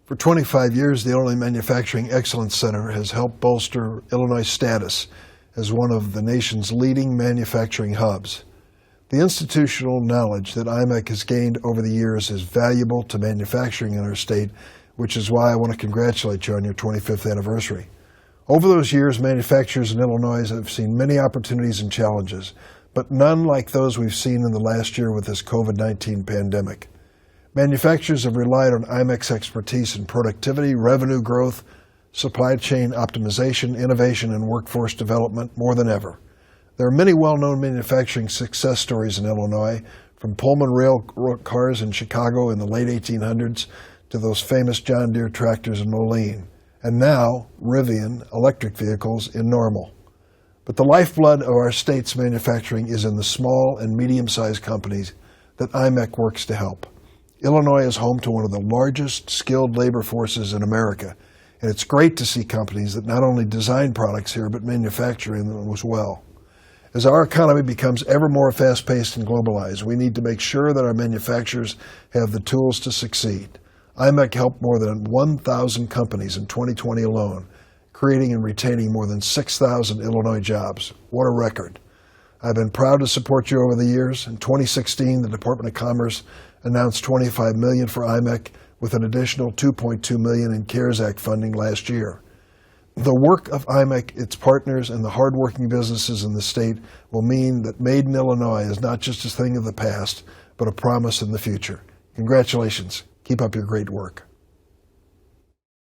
For 25 years, the Illinois Manufacturing Excellence Center has helped bolster Illinois' status as one of the nation's leading manufacturing hubs. The institutional knowledge that IMEC has gained over the years is valuable to manufacturing in our state, which is why I want to congratulate you on your 25th anniversary. Over those years, manufacturers in Illinois have seen many opportunities and challenges, but none like those we've seen in the last year with this COVID-19 pandemic. Manufacturers have relied on IMEC's expertise in productivity, revenue growth, supply chain optimization, innovation, and workforce development more than ever. There are many well-known manufacturing success stories in Illinois, from Pullman rail cars in Chicago in the late 1800s to those famous John Deere tractors in Moline, and now Rivian electric vehicles in Normal. But the lifeblood of our state's manufacturing is in the small and medium-sized companies that IMEC works to help. Illinois is home to one of the largest skilled labor forces in America, and it's great to see companies that not only design products here but manufacture them as well. As our economy becomes ever more fast-paced and globalized, we need to make sure that our manufacturers have the tools to succeed. IMEC helped more than 1,000 companies in 2020 alone, creating and retaining more than 6,000 Illinois jobs. What a record. I've been proud to support you over the years. In 2016, the Department of Commerce announced $25 million for IMEC with an additional $2.2 million in CARES Act funding last year. The work of IMEC, its partners, and the hardworking businesses in the state will mean that Made in Illinois is not just a thing of the past, but a promise in the future. Congratulations. Keep up your great work.